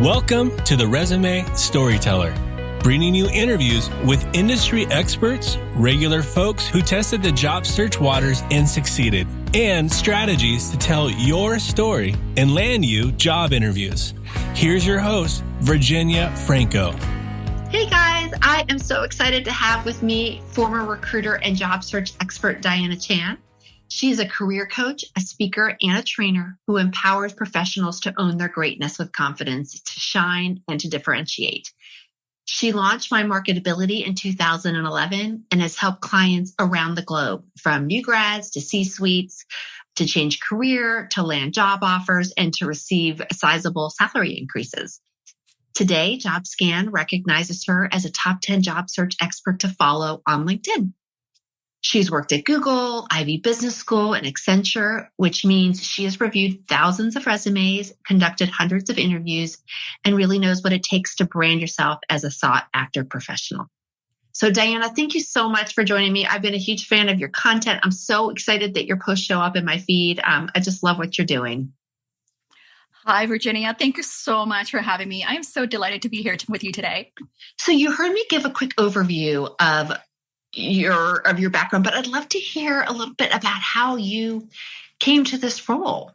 Welcome to the Resume Storyteller, bringing you interviews with industry experts, regular folks who tested the job search waters and succeeded, and strategies to tell your story and land you job interviews. Here's your host, Virginia Franco. Hey guys, I am so excited to have with me former recruiter and job search expert Diana Chan. She's a career coach, a speaker, and a trainer who empowers professionals to own their greatness with confidence, to shine, and to differentiate. She launched My Marketability in 2011 and has helped clients around the globe, from new grads to C-suites, to change career, to land job offers, and to receive sizable salary increases. Today, JobScan recognizes her as a top 10 job search expert to follow on LinkedIn. She's worked at Google, Ivey Business School, and Accenture, which means she has reviewed thousands of resumes, conducted hundreds of interviews, and really knows what it takes to brand yourself as a sought-after professional. So Diana, thank you so much for joining me. I've been a huge fan of your content. I'm so excited that your posts show up in my feed. I just love what you're doing. Hi, Virginia. Thank you so much for having me. I am so delighted to be here with you today. So you heard me give a quick overview of your background, but I'd love to hear a little bit about how you came to this role.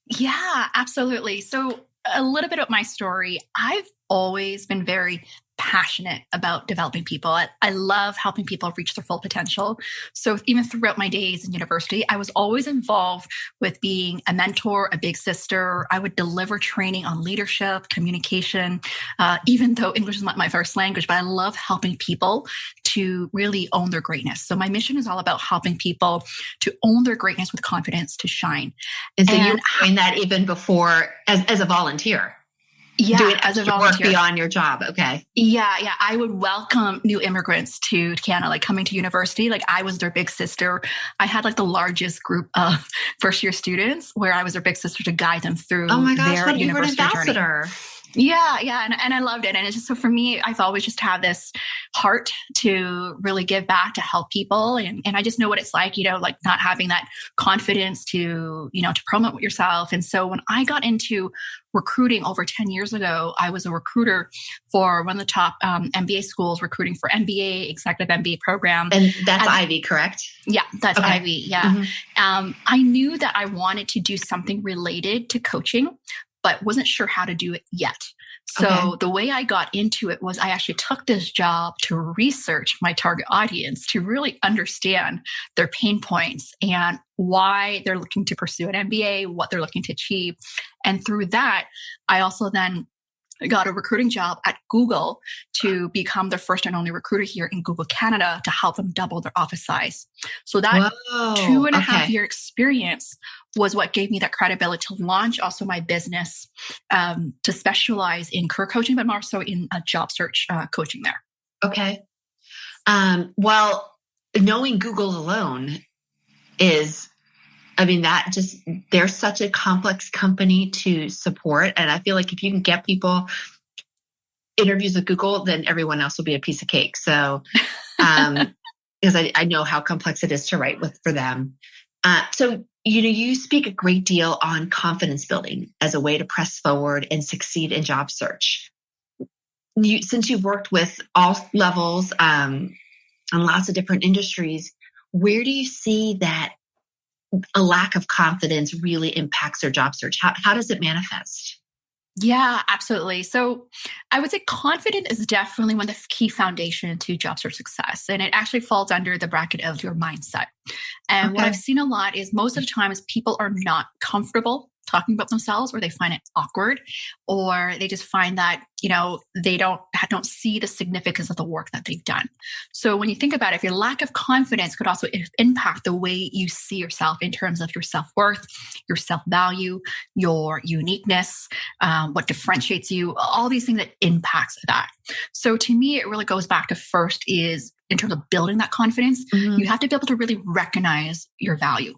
Yeah, absolutely. So a little bit of my story. I've always been very passionate about developing people. I love helping people reach their full potential. So even throughout my days in university, I was always involved with being a mentor, a big sister. I would deliver training on leadership, communication, even though English is not my first language, but I love helping people to really own their greatness. So my mission is all about helping people to own their greatness with confidence, to shine. And so you were doing that even before as a volunteer? Yeah, doing as a volunteer. Work beyond your job. Okay. Yeah. I would welcome new immigrants to Canada, like coming to university. Like I was their big sister. I had like the largest group of first-year students where I was their big sister to guide them through their university you were an ambassador. Journey. Yeah. And I loved it. And it's just, so for me, I've always just had this heart to really give back, to help people. And I just know what it's like, like not having that confidence to promote yourself. And so when I got into recruiting over 10 years ago, I was a recruiter for one of the top MBA schools, recruiting for MBA, executive MBA program. And that's Ivey, correct? Yeah, that's okay. Ivey. Yeah. Mm-hmm. I knew that I wanted to do something related to coaching, but wasn't sure how to do it yet. So The way I got into it was I actually took this job to research my target audience, to really understand their pain points and why they're looking to pursue an MBA, what they're looking to achieve. And through that, I also then got a recruiting job at Google to become the first and only recruiter here in Google Canada to help them double their office size. So that 2.5 year experience was what gave me that credibility to launch also my business, to specialize in career coaching, but more so in job search coaching there. Okay. Well, knowing Google alone is, they're such a complex company to support. And I feel like if you can get people interviews with Google, then everyone else will be a piece of cake. So, because I know how complex it is to write for them. So, you speak a great deal on confidence building as a way to press forward and succeed in job search. Since you've worked with all levels and lots of different industries, where do you see that a lack of confidence really impacts their job search? How does it manifest? Yeah, absolutely. So I would say confidence is definitely one of the key foundation to job search success. And it actually falls under the bracket of your mindset. And what I've seen a lot is most of the time is people are not comfortable talking about themselves, or they find it awkward, or they just find that, they don't see the significance of the work that they've done. So when you think about it, if your lack of confidence could also impact the way you see yourself in terms of your self-worth, your self-value, your uniqueness, what differentiates you, all these things that impacts that. So to me, it really goes back to first is in terms of building that confidence, you have to be able to really recognize your value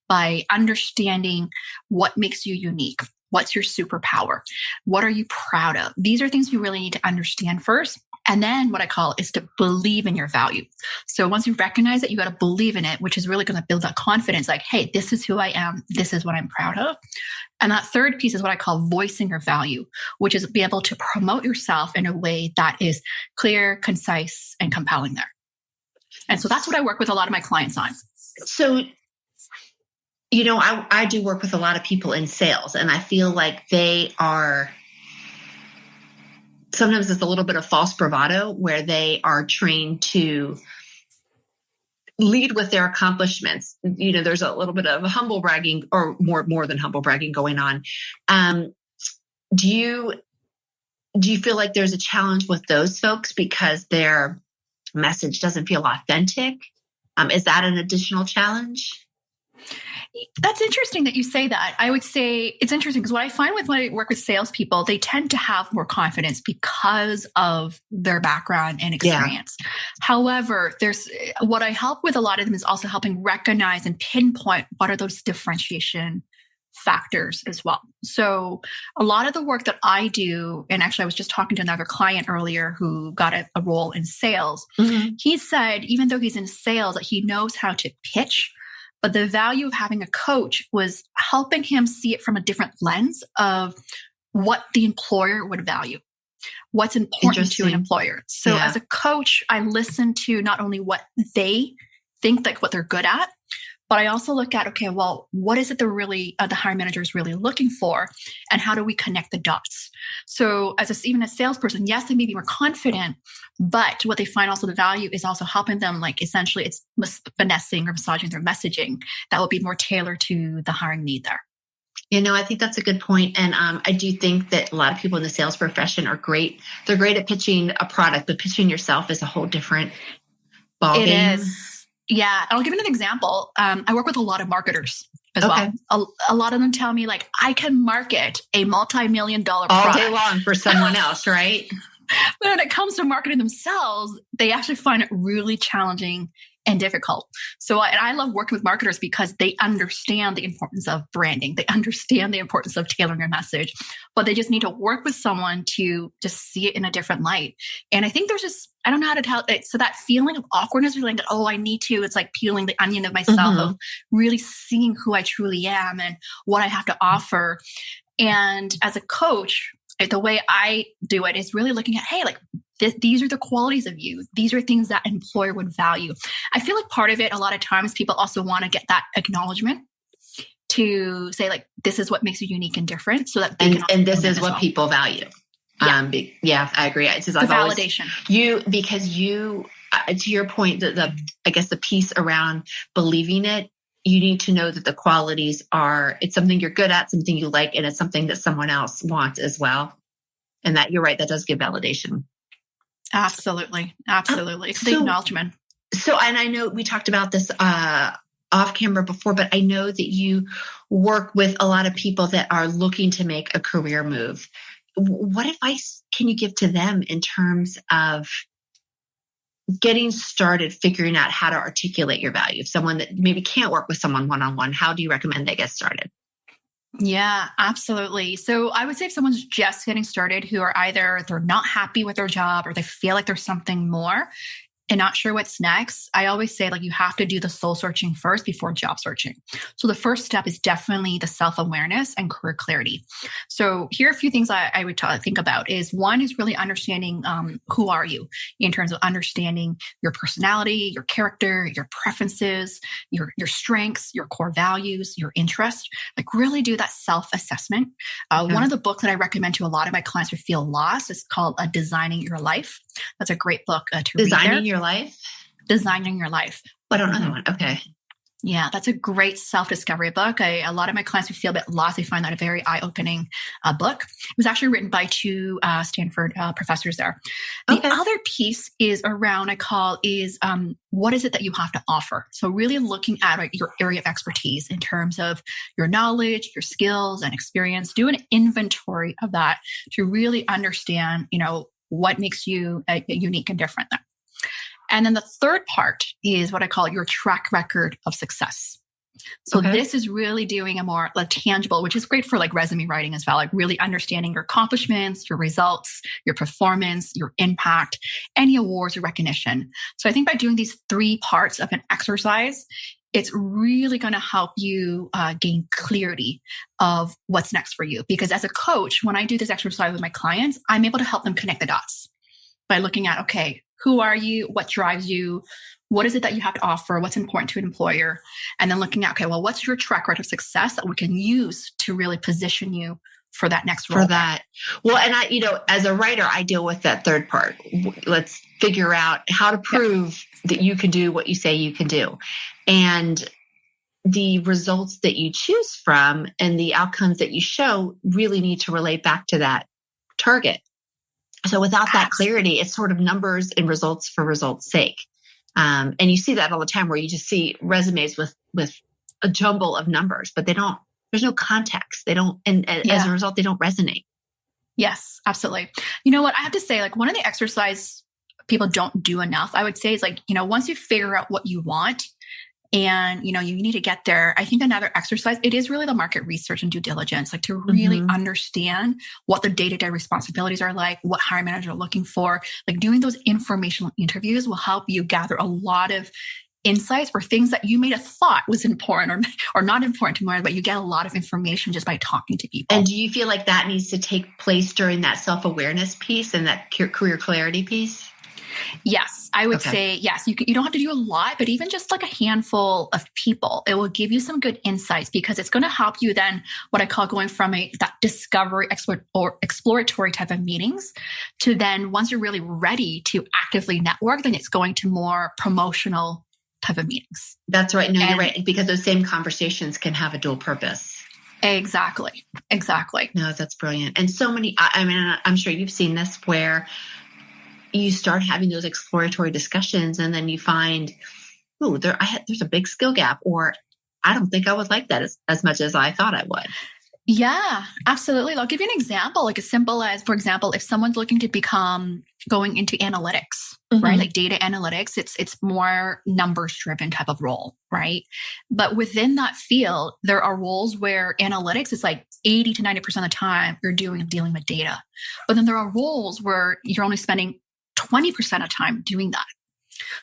by understanding what makes you unique. What's your superpower? What are you proud of? These are things you really need to understand first. And then what I call is to believe in your value. So once you recognize it, you got to believe in it, which is really going to build that confidence. Like, hey, this is who I am. This is what I'm proud of. And that third piece is what I call voicing your value, which is be able to promote yourself in a way that is clear, concise, and compelling there. And so that's what I work with a lot of my clients on. So, I do work with a lot of people in sales, and I feel like they are, sometimes it's a little bit of false bravado where they are trained to lead with their accomplishments. There's a little bit of humble bragging, or more than humble bragging going on. Do you feel like there's a challenge with those folks because their message doesn't feel authentic? Is that an additional challenge? That's interesting that you say that. I would say it's interesting because what I find when I work with salespeople, they tend to have more confidence because of their background and experience. Yeah. However, what I help with a lot of them is also helping recognize and pinpoint what are those differentiation factors as well. So a lot of the work that I do, and actually I was just talking to another client earlier who got a role in sales. Mm-hmm. He said, even though he's in sales, that he knows how to pitch, but the value of having a coach was helping him see it from a different lens of what the employer would value, what's important to an employer. So as a coach, I listen to not only what they think, like what they're good at, but I also look at, okay, well, what is it they're really, the hiring manager is really looking for, and how do we connect the dots? So even a salesperson, yes, they may be more confident, but what they find also the value is also helping them, like essentially it's finessing or massaging their messaging that will be more tailored to the hiring need there. I think that's a good point. And I do think that a lot of people in the sales profession are great. They're great at pitching a product, but pitching yourself is a whole different ballgame. It is. Yeah. I'll give you an example. I work with a lot of marketers as well. A lot of them tell me, like, I can market a multi-million-dollar product all day long for someone else, right? But when it comes to marketing themselves, they actually find it really challenging and difficult. So I love working with marketers because they understand the importance of branding. They understand the importance of tailoring your message, but they just need to work with someone to just see it in a different light. And I think there's I don't know how to tell it. So that feeling of awkwardness, like, I need to, it's like peeling the onion of myself, of really seeing who I truly am and what I have to offer. And as a coach, the way I do it is really looking at, hey, like, these are the qualities of you. These are things that an employer would value. I feel like part of it, a lot of times people also want to get that acknowledgement to say, like, this is what makes you unique and different, so that they and this is what people value. Yeah. I agree. It's just the validation. Because to your point, I guess the piece around believing it, you need to know that the qualities it's something you're good at, something you like, and it's something that someone else wants as well. And that, you're right, that does give validation. Absolutely. It's the acknowledgement. So, and I know we talked about this off camera before, but I know that you work with a lot of people that are looking to make a career move. What advice can you give to them in terms of getting started, figuring out how to articulate your value? If someone that maybe can't work with someone one-on-one, how do you recommend they get started? Yeah, absolutely. So I would say if someone's just getting started, who are either they're not happy with their job or they feel like there's something more and not sure what's next, I always say, like, you have to do the soul searching first before job searching. So the first step is definitely the self-awareness and career clarity. So here are a few things I would think about is, one is really understanding who are you in terms of understanding your personality, your character, your preferences, your strengths, your core values, your interests. Like, really do that self-assessment. One of the books that I recommend to a lot of my clients who feel lost is called Designing Your Life. That's a great book to read. Designing Your Life? Designing Your Life. I don't know that one. Okay. Yeah, that's a great self-discovery book. A lot of my clients who feel a bit lost, they find that a very eye-opening book. It was actually written by two Stanford professors there. The other piece is around, what is it that you have to offer? So really looking at your area of expertise in terms of your knowledge, your skills and experience. Do an inventory of that to really understand, what makes you unique and different there. And then the third part is what I call your track record of success. So this is really doing a more like tangible, which is great for like resume writing as well, like really understanding your accomplishments, your results, your performance, your impact, any awards or recognition. So I think by doing these 3 parts of an exercise, it's really going to help you gain clarity of what's next for you. Because as a coach, when I do this exercise with my clients, I'm able to help them connect the dots by looking at, okay, who are you? What drives you? What is it that you have to offer? What's important to an employer? And then looking at, okay, well, what's your track record of success that we can use to really position you for that next role? For that. Well, and as a writer, I deal with that third part. Let's figure out how to prove that you can do what you say you can do. And the results that you choose from and the outcomes that you show really need to relate back to that target. So without that clarity, it's sort of numbers and results for results' sake. And you see that all the time where you just see resumes with a jumble of numbers, but there's no context. They don't, and as a result, they don't resonate. Yes, absolutely. You know what? I have to say, like, one of the exercise people don't do enough, I would say, is like, once you figure out what you want and, you need to get there, I think another exercise, it is really the market research and due diligence, like to really understand what the day-to-day responsibilities are like, what hiring managers are looking for. Like doing those informational interviews will help you gather a lot of insights for things that you may have thought was important or not important to more, but you get a lot of information just by talking to people. And do you feel like that needs to take place during that self-awareness piece and that career clarity piece? Yes, I would say yes. You don't have to do a lot, but even just like a handful of people, it will give you some good insights because it's going to help you then what I call going from that discovery or exploratory type of meetings to then once you're really ready to actively network, then it's going to more promotional type of meetings. That's right. No, you're right. Because those same conversations can have a dual purpose. Exactly. No, that's brilliant. And so many, I mean, I'm sure you've seen this where you start having those exploratory discussions and then you find, there's a big skill gap, or I don't think I would like that as much as I thought I would. Yeah, absolutely. I'll give you an example, like as simple as, for example, if someone's looking to going into analytics, right? Like data analytics, it's more numbers driven type of role, right? But within that field, there are roles where analytics is like 80 to 90% of the time you're dealing with data. But then there are roles where you're only spending 20% of time doing that.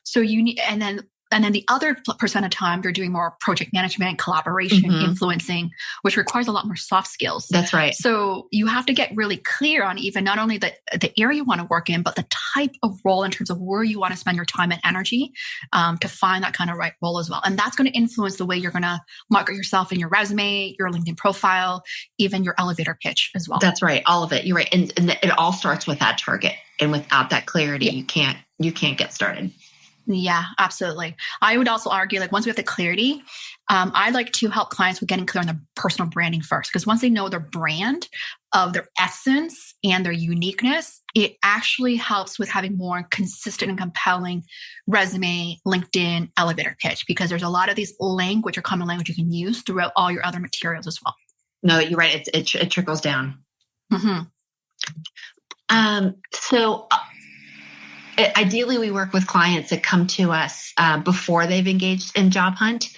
So you need, and then the other percent of time, you're doing more project management, collaboration, influencing, which requires a lot more soft skills. That's right. So you have to get really clear on even not only the area you want to work in, but the type of role in terms of where you want to spend your time and energy to find that kind of right role as well. And that's going to influence the way you're going to market yourself in your resume, your LinkedIn profile, even your elevator pitch as well. That's right. All of it. You're right. And it all starts with that target. And without that clarity, you can't get started. Yeah, absolutely. I would also argue, like once we have the clarity, I like to help clients with getting clear on their personal branding first, because once they know their brand of their essence and their uniqueness, it actually helps with having more consistent and compelling resume, LinkedIn, elevator pitch, because there's a lot of these language or common language you can use throughout all your other materials as well. No, you're right. It trickles down. So ideally, we work with clients that come to us before they've engaged in job hunt,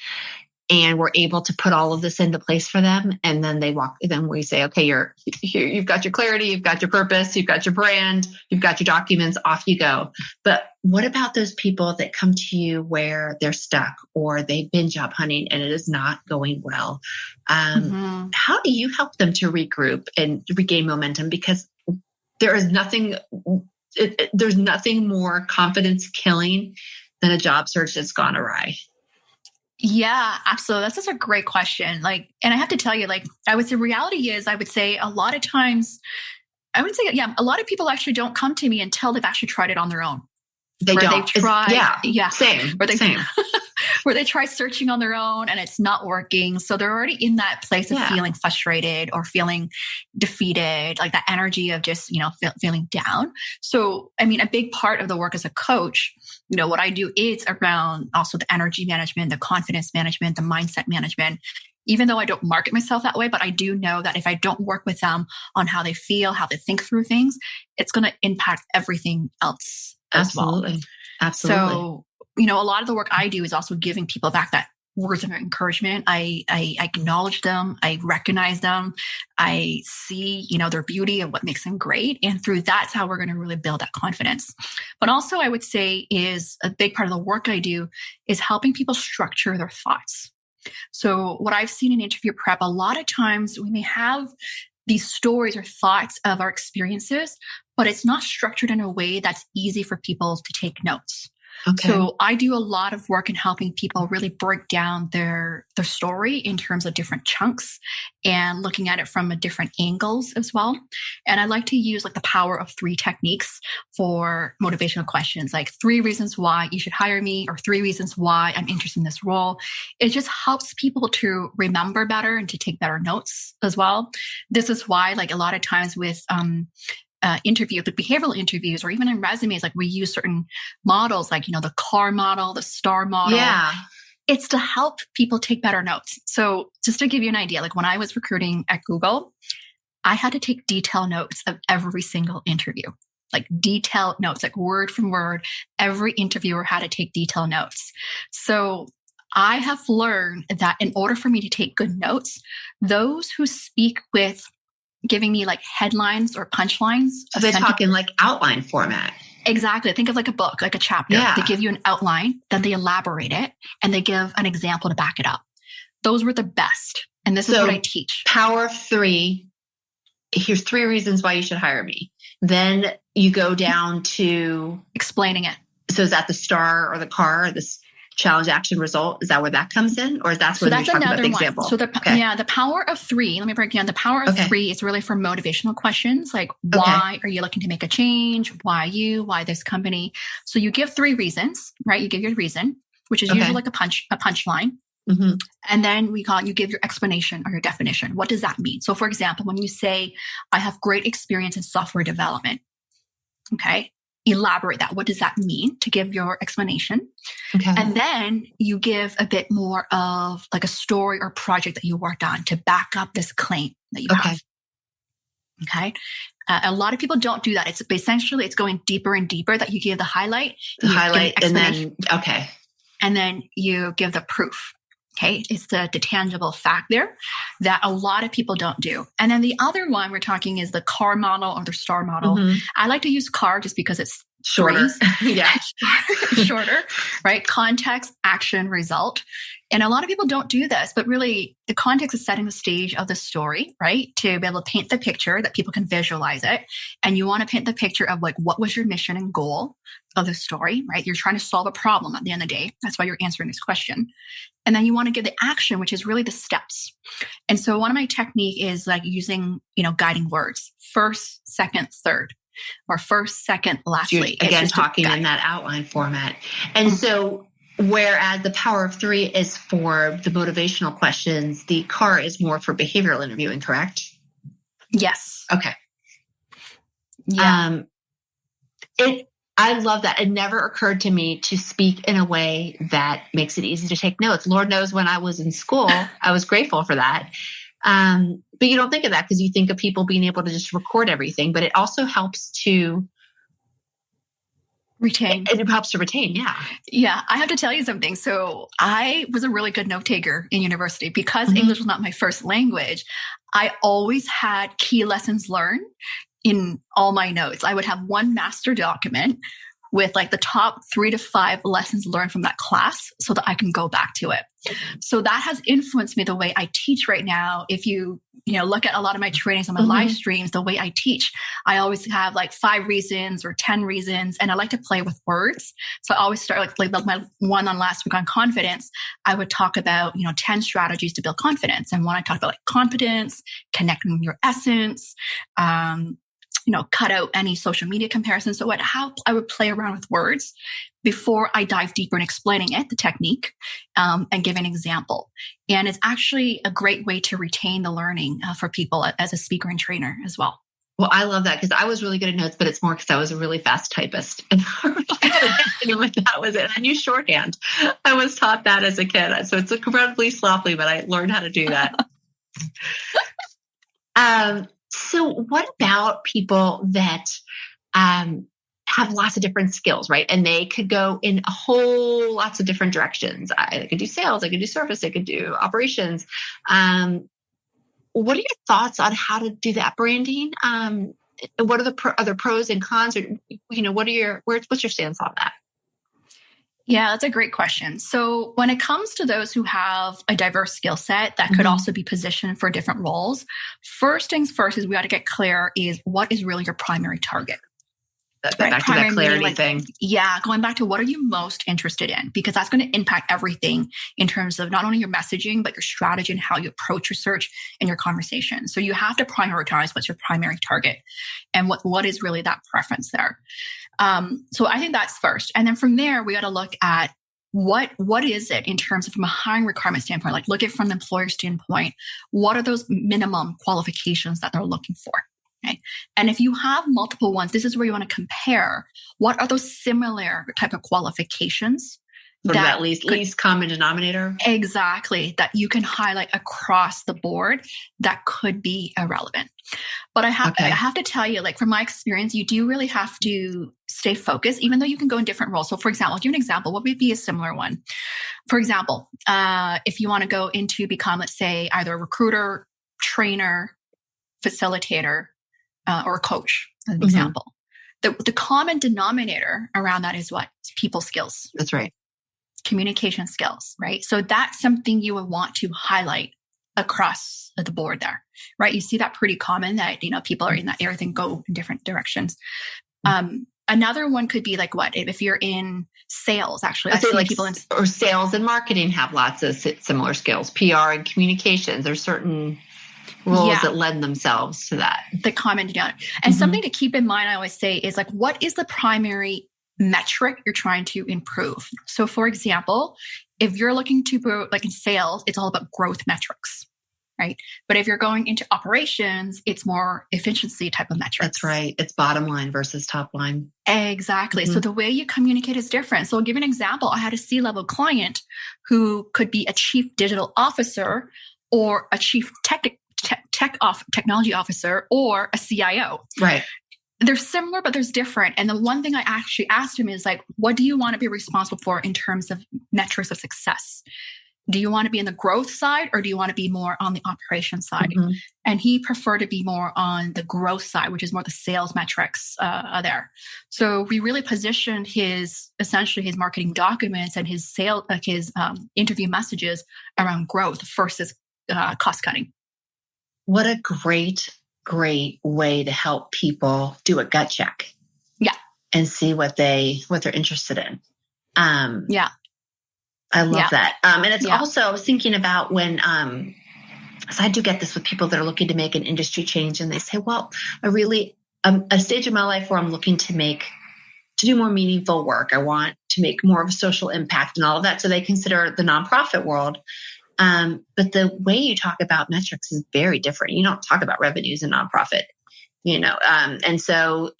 and we're able to put all of this into place for them. And then then we say, okay, you've got your clarity, you've got your purpose, you've got your brand, you've got your documents, off you go. But what about those people that come to you where they're stuck or they've been job hunting and it is not going well? How do you help them to regroup and regain momentum? Because there is nothing there's nothing more confidence killing than a job search that's gone awry. Yeah, absolutely. That's such a great question. And I have to tell you, the reality is, I would say a lot of times, a lot of people actually don't come to me until they've actually tried it on their own. They don't. Same. Where they try searching on their own and it's not working. So they're already in that place of feeling frustrated or feeling defeated, like that energy of just, feeling down. So, I mean, a big part of the work as a coach, what I do is around also the energy management, the confidence management, the mindset management. Even though I don't market myself that way, but I do know that if I don't work with them on how they feel, how they think through things, it's going to impact everything else as well. Absolutely. So, a lot of the work I do is also giving people back that words of encouragement. I acknowledge them. I recognize them. I see, their beauty and what makes them great. And through that's how we're going to really build that confidence. But also I would say is a big part of the work I do is helping people structure their thoughts. So what I've seen in interview prep, a lot of times we may have these stories or thoughts of our experiences, but it's not structured in a way that's easy for people to take notes. Okay. So I do a lot of work in helping people really break down their story in terms of different chunks and looking at it from a different angles as well. And I like to use like the power of 3 techniques for motivational questions, like 3 reasons why you should hire me or 3 reasons why I'm interested in this role. It just helps people to remember better and to take better notes as well. This is why like a lot of times with interview, the behavioral interviews, or even in resumes, like we use certain models, like, the CAR model, the STAR model. Yeah. It's to help people take better notes. So just to give you an idea, like when I was recruiting at Google, I had to take detailed notes of every single interview, like detailed notes, like word from word. Every interviewer had to take detailed notes. So I have learned that in order for me to take good notes, those who speak with giving me like headlines or punchlines. So they're talking like outline format. Exactly. Think of like a book, like a chapter. Yeah. They give you an outline, then they elaborate it, and they give an example to back it up. Those were the best. And this is what I teach. Power of 3. Here's 3 reasons why you should hire me. Then you go down to explaining it. So is that the STAR or the CAR, or this challenge, action, result? Is that where that comes in? Or is that where you're talking about the example? So the power of 3, let me break down. The power of 3 is really for motivational questions. Like, why are you looking to make a change? Why you? Why this company? So you give 3 reasons, right? You give your reason, which is usually like a punchline. Mm-hmm. And then you give your explanation or your definition. What does that mean? So for example, when you say, I have great experience in software development, okay, elaborate that. What does that mean to give your explanation? Okay. And then you give a bit more of like a story or project that you worked on to back up this claim that you have. Okay. A lot of people don't do that. It's essentially, it's going deeper and deeper that you give the highlight. And then you give the proof. Okay. It's the tangible fact there that a lot of people don't do. And then the other one we're talking is the CAR model or the STAR model. Mm-hmm. I like to use CAR just because it's shorter. Yeah. Shorter, right? Context, action, result. And a lot of people don't do this, but really the context is setting the stage of the story, right? To be able to paint the picture that people can visualize it. And you want to paint the picture of like, what was your mission and goal of the story, right? You're trying to solve a problem at the end of the day. That's why you're answering this question. And then you want to give the action, which is really the steps. And so one of my technique is like using, guiding words, first, second, third, or first, second, lastly. Again, talking in that outline format. And so whereas the power of 3 is for the motivational questions, the CAR is more for behavioral interviewing, correct? Yes. Okay. Yeah. I love that. It never occurred to me to speak in a way that makes it easy to take notes. Lord knows when I was in school, I was grateful for that. But you don't think of that because you think of people being able to just record everything, but it also helps to retain. It helps to retain. Yeah. Yeah. I have to tell you something. So I was a really good note taker in university because English was not my first language. I always had key lessons learned in all my notes. I would have one master document with like the top 3 to 5 lessons learned from that class so that I can go back to it. So that has influenced me the way I teach right now. If you look at a lot of my trainings on my live streams, the way I teach, I always have like 5 reasons or 10 reasons. And I like to play with words. So I always start like my one on last week on confidence, I would talk about, 10 strategies to build confidence. And when I talk about like competence, connecting your essence, cut out any social media comparisons. So how I would play around with words before I dive deeper in explaining it, the technique, and give an example. And it's actually a great way to retain the learning for people as a speaker and trainer as well. Well, I love that because I was really good at notes, but it's more because I was a really fast typist. And that was it. I knew shorthand. I was taught that as a kid. So it's incredibly sloppy, but I learned how to do that. So what about people that have lots of different skills, right? And they could go in a whole lots of different directions. They could do sales, they could do service, they could do operations. What are your thoughts on how to do that branding? What are the other pros and cons? Or, what's your stance on that? Yeah, that's a great question. So when it comes to those who have a diverse skill set that could also be positioned for different roles, first things first is we got to get clear is what is really your primary target. Back to that clarity thing. Yeah, going back to what are you most interested in? Because that's going to impact everything in terms of not only your messaging, but your strategy and how you approach your search and your conversation. So you have to prioritize what's your primary target and what is really that preference there. So I think that's first. And then from there, we got to look at what is it in terms of from a hiring requirement standpoint, like look at from the employer standpoint, what are those minimum qualifications that they're looking for? Okay. And if you have multiple ones, this is where you want to compare what are those similar type of qualifications that least common denominator. Exactly. That you can highlight across the board that could be irrelevant. But I have to tell you, like from my experience, you do really have to stay focused, even though you can go in different roles. So for example, I'll give you an example. What would be a similar one? For example, if you want to go into become, let's say, either a recruiter, trainer, facilitator, or a coach, as an example. The common denominator around that is what? It's people skills. That's right. Communication skills, right? So that's something you would want to highlight across the board there, right? You see that pretty common that, people are in that area and go in different directions. Another one could be like what? If you're in sales, actually. I've seen people in... Or sales and marketing have lots of similar skills. PR and communications. There's certain roles that lend themselves to that. The common denominator. And something to keep in mind, I always say, is like, what is the primary metric you're trying to improve? So for example, if you're looking to grow, like in sales, it's all about growth metrics, right? But if you're going into operations, it's more efficiency type of metrics. That's right. It's bottom line versus top line. Exactly. So the way you communicate is different. So I'll give you an example. I had a C-level client who could be a chief digital officer or a chief technology officer or a CIO. Right. They're similar, but there's different. And the one thing I actually asked him is like, what do you want to be responsible for in terms of metrics of success? Do you want to be in the growth side or do you want to be more on the operation side? And he preferred to be more on the growth side, which is more the sales metrics there. So we really positioned essentially his marketing documents and his interview messages around growth versus cost cutting. What a great way to help people do a gut check. Yeah. And see what they're interested in. Yeah. I love that. And it's also, I was thinking about when, so I do get this with people that are looking to make an industry change and they say, well, I really, a stage of my life where I'm looking to do more meaningful work. I want to make more of a social impact and all of that. So they consider the nonprofit world. But the way you talk about metrics is very different. You don't talk about revenues in nonprofit, and so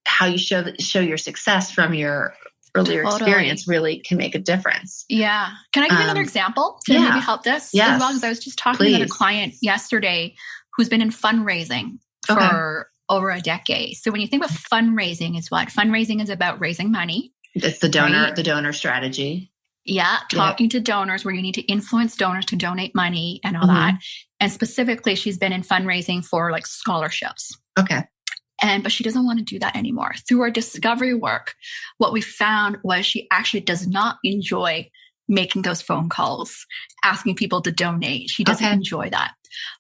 how you show your success from your earlier experience really can make a difference. Yeah. Can I give you another example to maybe help this? Yes. As well, because I was just talking with a client yesterday who's been in fundraising for over a decade. So when you think of fundraising, is what? Fundraising is about raising money. It's the donor strategy. Yeah, talking to donors where you need to influence donors to donate money and all that. And specifically, she's been in fundraising for like scholarships. Okay. But she doesn't want to do that anymore. Through our discovery work, what we found was she actually does not enjoy making those phone calls, asking people to donate. She doesn't enjoy that.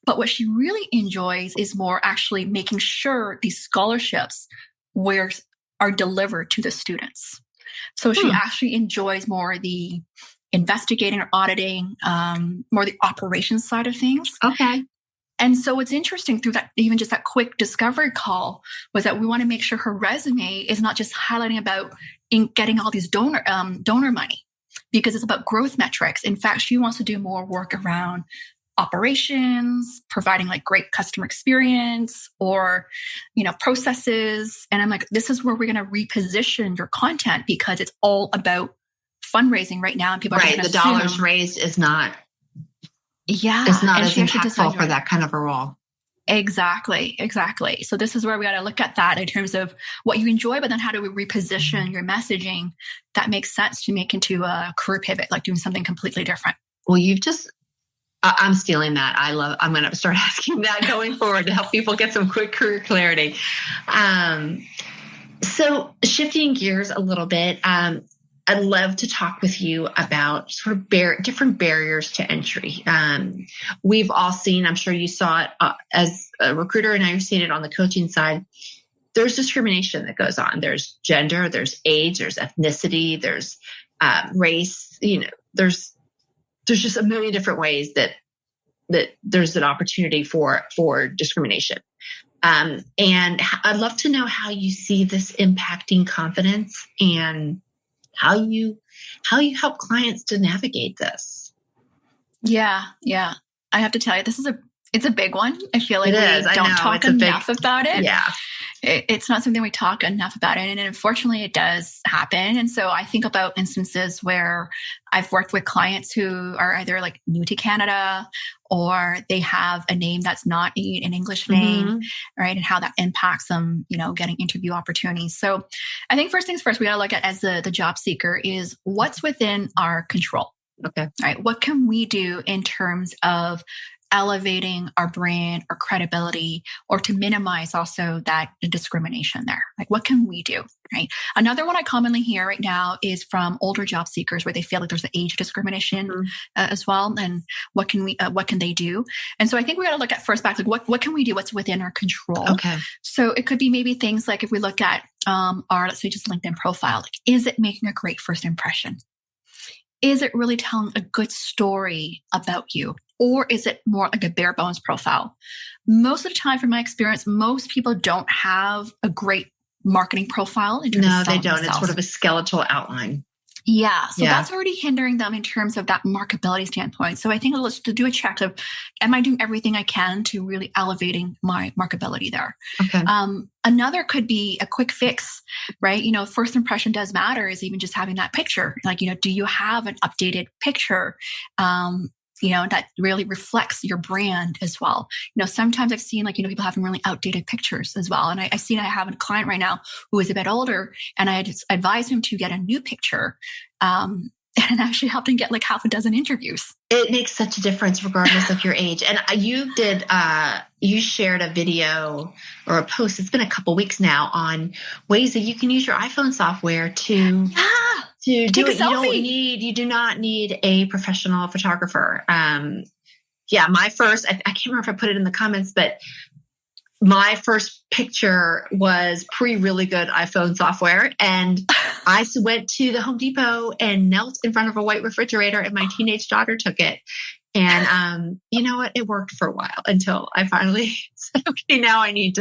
But what she really enjoys is more actually making sure these scholarships are delivered to the students. So she actually enjoys more the investigating or auditing, more the operations side of things. Okay. And so what's interesting through that, even just that quick discovery call, was that we want to make sure her resume is not just highlighting about getting all these donor money, because it's about growth metrics. In fact, she wants to do more work around operations, providing like great customer experience or, processes. And I'm like, this is where we're going to reposition your content because it's all about fundraising right now. And people are right. The dollars raised is not. Yeah. It's not as impactful for that kind of a role. Exactly. So this is where we got to look at that in terms of what you enjoy, but then how do we reposition your messaging that makes sense to make into a career pivot, like doing something completely different. Well, I'm stealing that. I'm going to start asking that going forward to help people get some quick career clarity. So shifting gears a little bit, I'd love to talk with you about sort of different barriers to entry. We've all seen, I'm sure you saw it as a recruiter, and I've seen it on the coaching side. There's discrimination that goes on. There's gender, there's age, there's ethnicity, there's race. There's just a million different ways that there's an opportunity for discrimination. And I'd love to know how you see this impacting confidence and how you help clients to navigate this. Yeah. I have to tell you, it's a big one. I feel like we don't talk enough about it. Yeah. It's not something we talk enough about it. And unfortunately, it does happen. And so I think about instances where I've worked with clients who are either like new to Canada or they have a name that's not an English name, right? And how that impacts them, getting interview opportunities. So I think first things first, we got to look at as the job seeker is what's within our control. Okay. Right. What can we do in terms of elevating our brand or credibility, or to minimize also that discrimination there? Like, what can we do? Right. Another one I commonly hear right now is from older job seekers where they feel like there's an age discrimination as well. And what can they do? And so I think we got to look at first back, like what can we do? What's within our control? Okay. So it could be maybe things like if we look at our, let's say just LinkedIn profile, like, is it making a great first impression? Is it really telling a good story about you? Or is it more like a bare bones profile? Most of the time, from my experience, most people don't have a great marketing profile. No, they don't. It's sort of a skeletal outline. Yeah. So that's already hindering them in terms of that marketability standpoint. So I think let's do a check of, am I doing everything I can to really elevating my marketability there? Okay. Another could be a quick fix, right? First impression does matter, is even just having that picture. Like, do you have an updated picture? That really reflects your brand as well. Sometimes I've seen people having really outdated pictures as well. And I have a client right now who is a bit older, and I just advised him to get a new picture. And actually helped him get like half a dozen interviews. It makes such a difference regardless of your age. And you shared a video or a post, it's been a couple weeks now, on ways that you can use your iPhone software to do it. You do not need a professional photographer. My first, I can't remember if I put it in the comments, but my first picture was really good iPhone software. And I went to the Home Depot and knelt in front of a white refrigerator, and my teenage daughter took it. And you know what? It worked for a while until I finally said, okay, now I went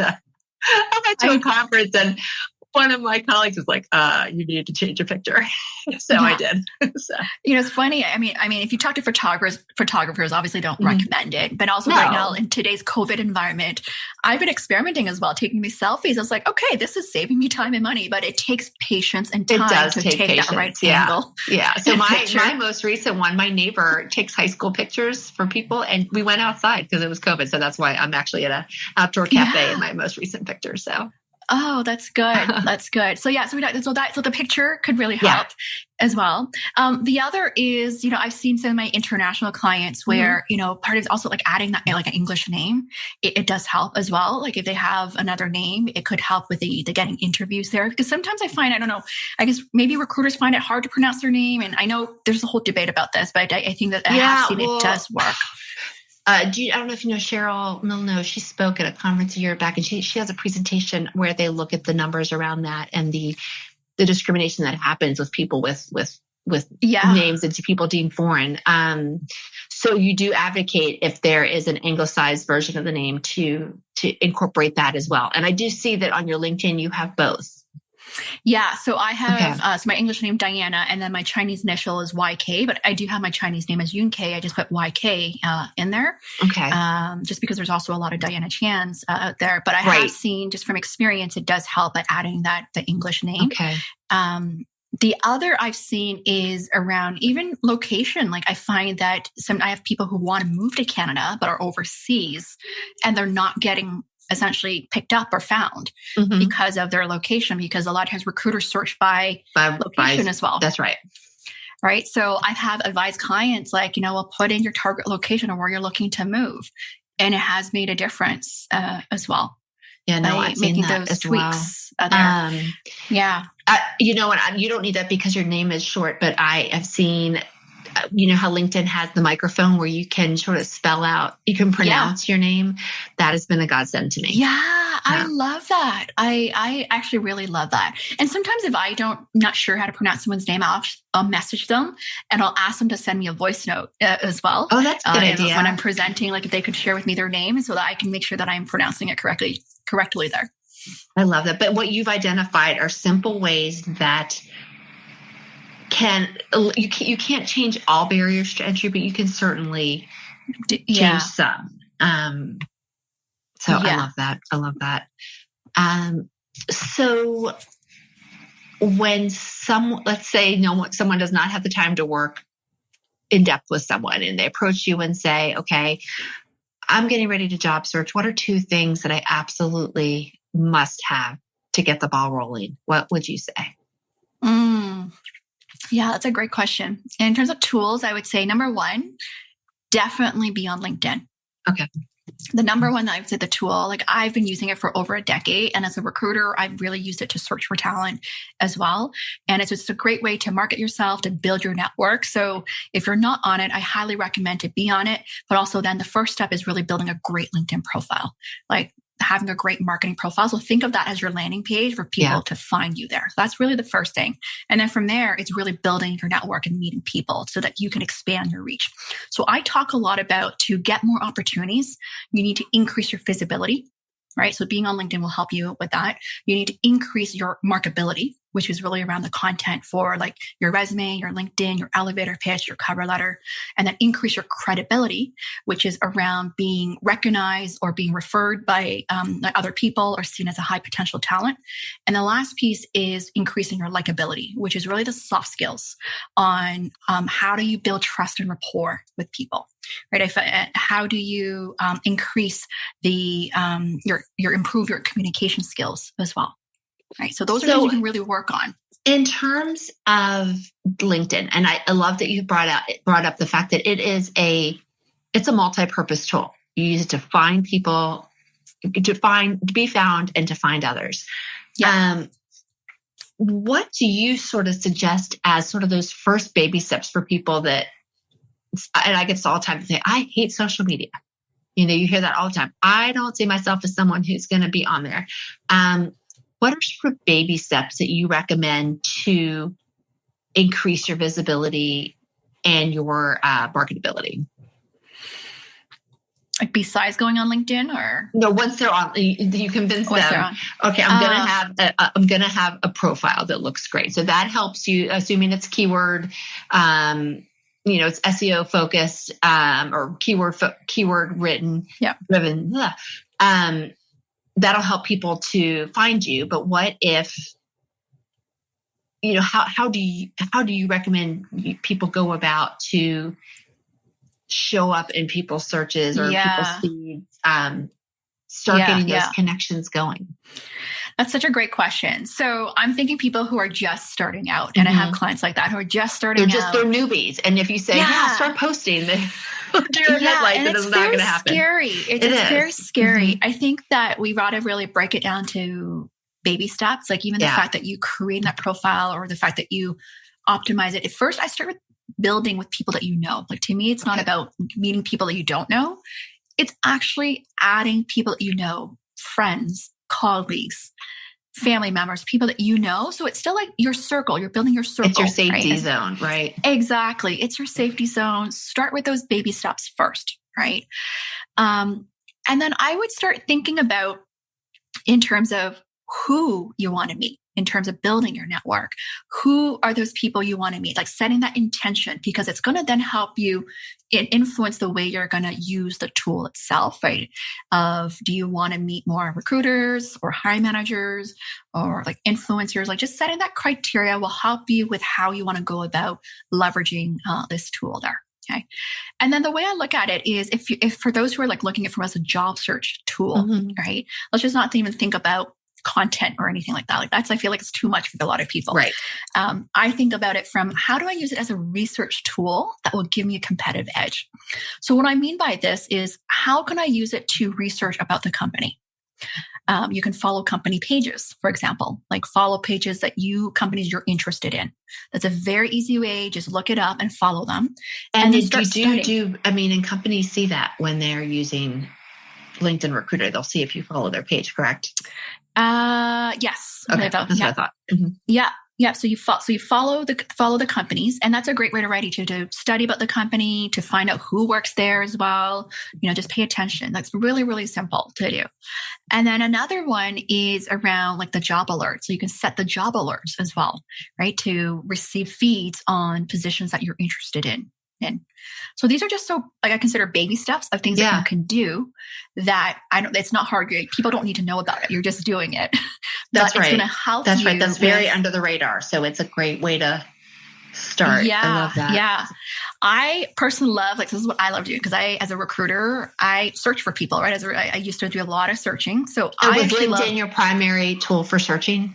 to a conference, and one of my colleagues was like, you need to change your picture. So I did. It's funny. I mean, if you talk to photographers obviously don't recommend it, but also right now in today's COVID environment, I've been experimenting as well, taking these selfies. I was like, okay, this is saving me time and money, but it takes patience and time to take that right angle. Yeah. So my most recent one, my neighbor takes high school pictures for people, and we went outside because it was COVID. So that's why I'm actually at an outdoor cafe in my most recent picture. So. Oh, that's good. That's good. So so the picture could really help as well. The other is, I've seen some of my international clients where, part of it's also like adding that like an English name. It does help as well. Like if they have another name, it could help with the getting interviews there. Because sometimes I find, I don't know, I guess maybe recruiters find it hard to pronounce their name. And I know there's a whole debate about this, but I think that I have seen it does work. I don't know if you know Cheryl Milno. She spoke at a conference a year back, and she has a presentation where they look at the numbers around that and the discrimination that happens with people with names that people deem foreign. So you do advocate, if there is an anglicized version of the name, to incorporate that as well. And I do see that on your LinkedIn you have both. Yeah. So I have, so my English name, Diana, and then my Chinese initial is YK, but I do have my Chinese name as Yun K. I just put YK in there. Okay. Just because there's also a lot of Diana Chans out there, but I have seen just from experience, it does help at adding the English name. Okay. The other I've seen is around even location. Like I find that I have people who want to move to Canada but are overseas and they're not getting essentially picked up or found because of their location, because a lot of times recruiters search by location as well. That's right. Right. So I have advised clients like, well, put in your target location or where you're looking to move. And it has made a difference as well. Yeah, no, I've seen that as tweaks well. Yeah. You know what? You don't need that because your name is short, but I have seen, how LinkedIn has the microphone where you can sort of spell out, you can pronounce your name. That has been a godsend to me. Yeah, I love that. I actually really love that. And sometimes if not sure how to pronounce someone's name, I'll message them and I'll ask them to send me a voice note as well. Oh, that's a good idea. When I'm presenting, like if they could share with me their name so that I can make sure that I'm pronouncing it correctly there. I love that. But what you've identified are simple ways that you can't change all barriers to entry, but you can certainly change some. So I love that. So when let's say someone does not have the time to work in depth with someone and they approach you and say, okay, I'm getting ready to job search. What are 2 things that I absolutely must have to get the ball rolling? What would you say? Yeah, that's a great question. In terms of tools, I would say number 1, definitely be on LinkedIn. Okay. The number one, I would say the tool, like I've been using it for over a decade. And as a recruiter, I've really used it to search for talent as well. And it's just a great way to market yourself, to build your network. So if you're not on it, I highly recommend to be on it. But also then the first step is really building a great LinkedIn profile, like having a great marketing profile. So think of that as your landing page for people to find you there. So that's really the first thing. And then from there, it's really building your network and meeting people so that you can expand your reach. So I talk a lot about to get more opportunities, you need to increase your visibility, right? So being on LinkedIn will help you with that. You need to increase your marketability, which is really around the content for like your resume, your LinkedIn, your elevator pitch, your cover letter, and then increase your credibility, which is around being recognized or being referred by other people or seen as a high potential talent. And the last piece is increasing your likability, which is really the soft skills on how do you build trust and rapport with people, right? How do you increase improve your communication skills as well? Right. So those are things you can really work on. In terms of LinkedIn, and I love that you brought up the fact that it's a multi-purpose tool. You use it to find people, to be found, and to find others. Yeah. What do you sort of suggest as sort of those first baby steps for people that, and I get this all the time, say, I hate social media. You hear that all the time. I don't see myself as someone who's going to be on there. What are sort of baby steps that you recommend to increase your visibility and your marketability? Like besides going on LinkedIn, or no? Once they're on, you convince them. Okay, I'm gonna have a profile that looks great. So that helps you, assuming it's keyword, it's SEO focused or keyword written, driven. That'll help people to find you. But what if, how do you recommend people go about to show up in people's searches or people's feeds, start getting those connections going? That's such a great question. So I'm thinking people who are just starting out, and I have clients like that who are just starting out. They're newbies. And if you say, start posting, and it's not going to happen. Scary. It's very scary. I think that we ought to really break it down to baby steps. Like even the fact that you create that profile or the fact that you optimize it. At first, I start with building with people that you know. Like to me, it's not about meeting people that you don't know. It's actually adding people that you know, friends, colleagues, family members, people that you know. So it's still like your circle. You're building your circle. It's your safety zone, right? Exactly. It's your safety zone. Start with those baby steps first, right? And then I would start thinking about in terms of who you want to meet. in terms of building your network. Who are those people you want to meet? Like setting that intention, because it's going to then help you influence the way you're going to use the tool itself, right? Do you want to meet more recruiters or hiring managers or like influencers? Like just setting that criteria will help you with how you want to go about leveraging this tool there. Okay. And then the way I look at it is if for those who are like looking at it from as a job search tool, right? Let's just not even think about content or anything like that. Like I feel like it's too much for a lot of people. Right. I think about it from how do I use it as a research tool that will give me a competitive edge? So what I mean by this is how can I use it to research about the company? You can follow company pages, for example, like follow pages that companies you're interested in. That's a very easy way. Just look it up and follow them. And and companies see that when they're using LinkedIn Recruiter, they'll see if you follow their page, correct? Yes. Okay, that's what I thought. Mm-hmm. Yeah. Yeah. So you follow the companies, and that's a great way to write each other, to study about the company, to find out who works there as well. Just pay attention. That's really, really simple to do. And then another one is around like the job alerts. So you can set the job alerts as well, right? To receive feeds on positions that you're interested in. And so these are just I consider baby steps of things that you can do that it's not hard. People don't need to know about it. You're just doing it. That's right. It's going to help That's you. right. That's very under the radar. So it's a great way to start. Yeah. I love that. Yeah. I personally love, this is what I love doing, because as a recruiter, I search for people, right? I used to do a lot of searching. So I was LinkedIn your primary tool for searching?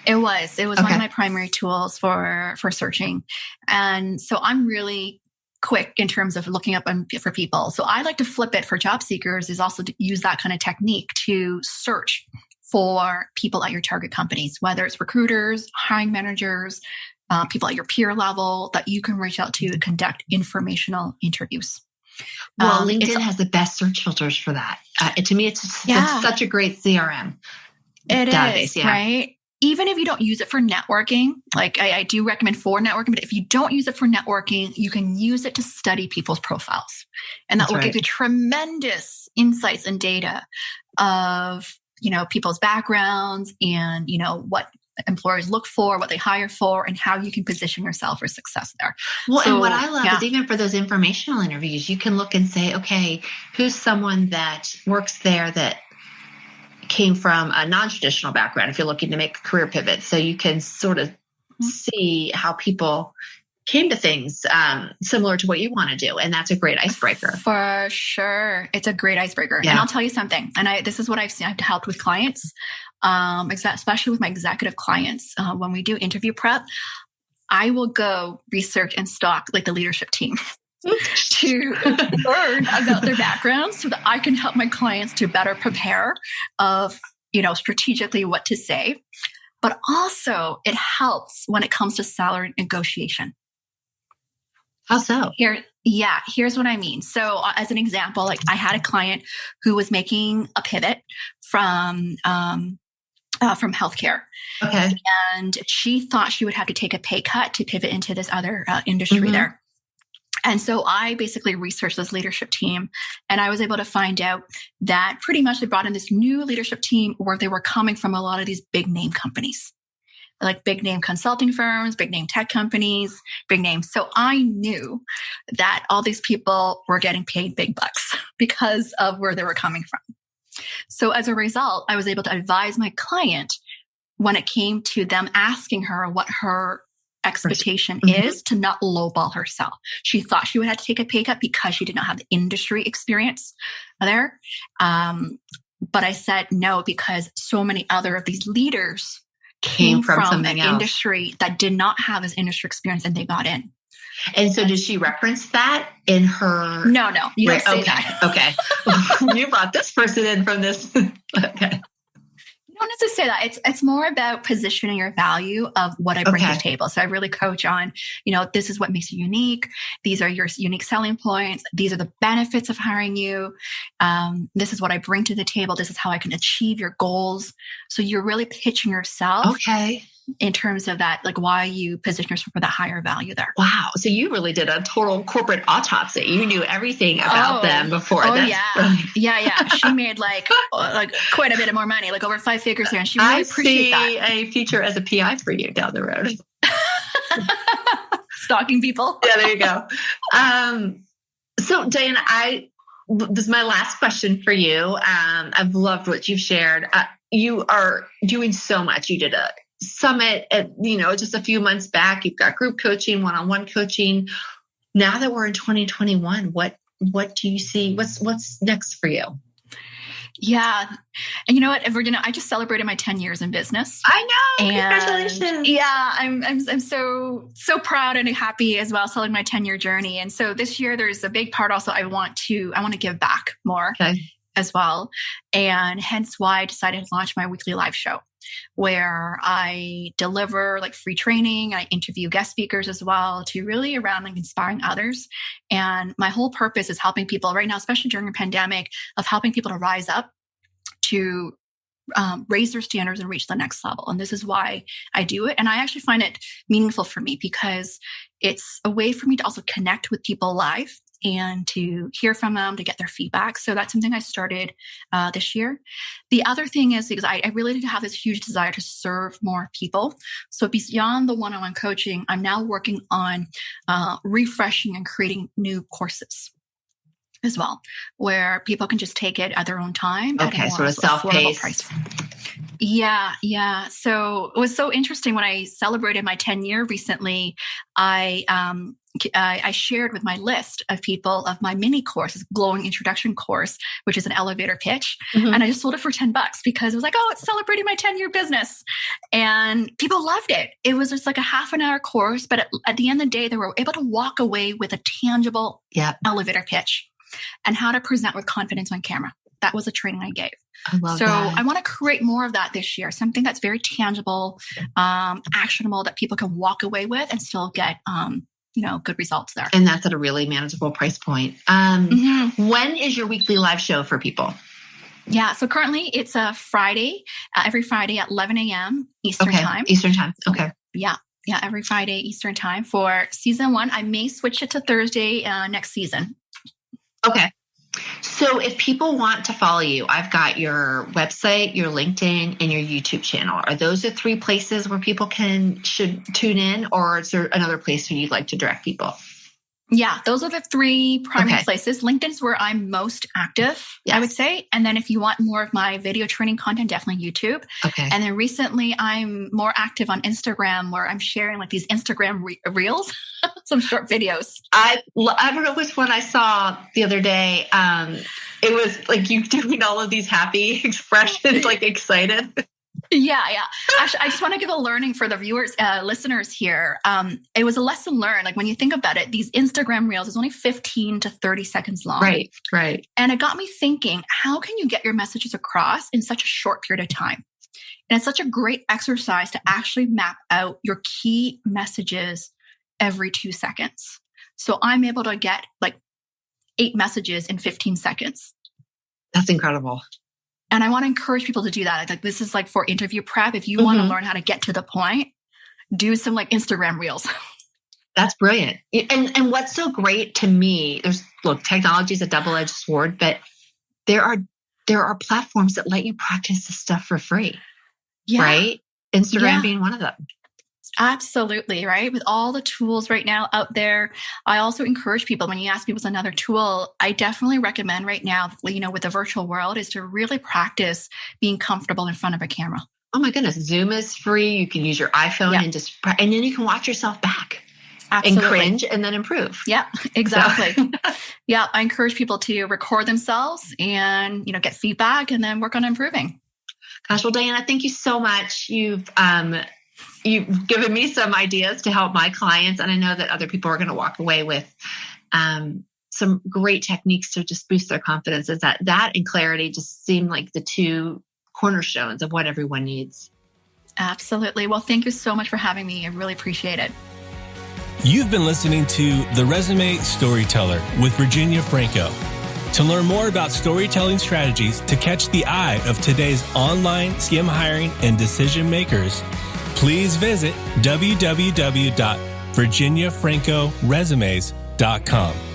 It was one of my primary tools for searching. And so I'm really quick in terms of looking up for people. So I like to flip it for job seekers, is also to use that kind of technique to search for people at your target companies, whether it's recruiters, hiring managers, people at your peer level that you can reach out to conduct informational interviews. Well, LinkedIn has the best search filters for that. To me, it's such a great CRM database, right? Even if you don't use it for networking, like I do recommend for networking, but if you don't use it for networking, you can use it to study people's profiles. And that will give you tremendous insights and data of, people's backgrounds and, what employers look for, what they hire for, and how you can position yourself for success there. Well, and what I love is even for those informational interviews, you can look and say, okay, who's someone that works there that came from a non-traditional background if you're looking to make a career pivot. So you can sort of see how people came to things similar to what you want to do. And that's a great icebreaker. For sure. It's a great icebreaker. Yeah. And I'll tell you something. And this is what I've seen. I've helped with clients, especially with my executive clients. When we do interview prep, I will go research and stalk like the leadership team to learn about their backgrounds so that I can help my clients to better prepare of, strategically what to say. But also it helps when it comes to salary negotiation. How so? Here's what I mean. So as an example, like I had a client who was making a pivot from healthcare. Okay. And she thought she would have to take a pay cut to pivot into this other industry there. And so I basically researched this leadership team, and I was able to find out that pretty much they brought in this new leadership team where they were coming from a lot of these big name companies, like big name consulting firms, big name tech companies, big names. So I knew that all these people were getting paid big bucks because of where they were coming from. So as a result, I was able to advise my client when it came to them asking her what her expectation is, to not lowball herself. She thought she would have to take a pay cut because she did not have the industry experience there. But I said no, because so many other of these leaders came from an industry that did not have this industry experience, and they got in. And so did she reference that in her? No, you don't say that. Okay. You brought this person in from this. Okay. I don't necessarily say that. It's more about positioning your value of what I bring to the table. So I really coach on, this is what makes you unique. These are your unique selling points. These are the benefits of hiring you. This is what I bring to the table. This is how I can achieve your goals. So you're really pitching yourself in terms of that, like why you position yourself for that higher value there. Wow. So you really did a total corporate autopsy. You knew everything about them before. Oh, yeah. She made like quite a bit of more money, like over 5 figures there. And she really appreciated that. I see a future as a PI for you down the road. Stalking people. Yeah, there you go. So Diana, this is my last question for you. I've loved what you've shared. You are doing so much. You did a summit at, just a few months back. You've got group coaching, one-on-one coaching. Now that we're in 2021, what do you see? What's next for you? Yeah. And you know what, Virginia, I just celebrated my 10 years in business. I know. Congratulations. Yeah. I'm so proud and happy as well, celebrating my 10-year journey. And so this year there's a big part also I want to give back more as well. And hence why I decided to launch my weekly live show, where I deliver like free training. I interview guest speakers as well to really around like inspiring others. And my whole purpose is helping people right now, especially during a pandemic, of helping people to rise up, to raise their standards and reach the next level. And this is why I do it. And I actually find it meaningful for me because it's a way for me to also connect with people live and to hear from them, to get their feedback. So that's something I started this year. The other thing is because I really did have this huge desire to serve more people. So beyond the one-on-one coaching, I'm now working on refreshing and creating new courses as well, where people can just take it at their own time. Okay, sort of self-paced. Price. Yeah. So it was so interesting when I celebrated my 10-year recently. I shared with my list of people of my mini course, this glowing introduction course, which is an elevator pitch. Mm-hmm. And I just sold it for $10 because it was like, oh, it's celebrating my 10-year business. And people loved it. It was just like a half an hour course. But at the end of the day, they were able to walk away with a tangible elevator pitch and how to present with confidence on camera. That was a training I gave. I want to create more of that this year, something that's very tangible, actionable, that people can walk away with and still get good results there. And that's at a really manageable price point. When is your weekly live show for people? Yeah. So currently it's a Friday, every Friday at 11 a.m. Eastern time. Eastern time. Okay. Yeah. Every Friday Eastern time for season 1. I may switch it to Thursday next season. Okay. So if people want to follow you, I've got your website, your LinkedIn, and your YouTube channel. Are those the 3 places where people should tune in, or is there another place where you'd like to direct people? Yeah, those are the 3 primary places. LinkedIn's where I'm most active, I would say. And then if you want more of my video training content, definitely YouTube. Okay. And then recently I'm more active on Instagram, where I'm sharing like these Instagram reels, some short videos. I don't know which one I saw the other day. It was like you doing all of these happy expressions, like excited. Yeah. Actually, I just want to give a learning for the viewers, listeners here. It was a lesson learned. Like when you think about it, these Instagram reels is only 15 to 30 seconds long. Right. And it got me thinking, how can you get your messages across in such a short period of time? And it's such a great exercise to actually map out your key messages every 2 seconds. So I'm able to get like 8 messages in 15 seconds. That's incredible. And I want to encourage people to do that. Like this is like for interview prep. If you want to learn how to get to the point, do some like Instagram reels. That's brilliant. And what's so great to me, technology is a double-edged sword, but there are platforms that let you practice this stuff for free. Yeah. Right? Instagram being one of them. Absolutely, right? With all the tools right now out there, I also encourage people, when you ask me what's another tool, I definitely recommend right now, with the virtual world, is to really practice being comfortable in front of a camera. Oh my goodness. Zoom is free. You can use your iPhone and then you can watch yourself back. Absolutely. And cringe and then improve. Yeah, exactly. So. Yeah. I encourage people to record themselves and, get feedback and then work on improving. Gosh, well, Diana, thank you so much. You've given me some ideas to help my clients. And I know that other people are going to walk away with some great techniques to just boost their confidence. That and clarity just seem like the 2 cornerstones of what everyone needs. Absolutely. Well, thank you so much for having me. I really appreciate it. You've been listening to The Resume Storyteller with Virginia Franco. To learn more about storytelling strategies to catch the eye of today's online skim hiring and decision makers, please visit www.virginiafrancoresumes.com.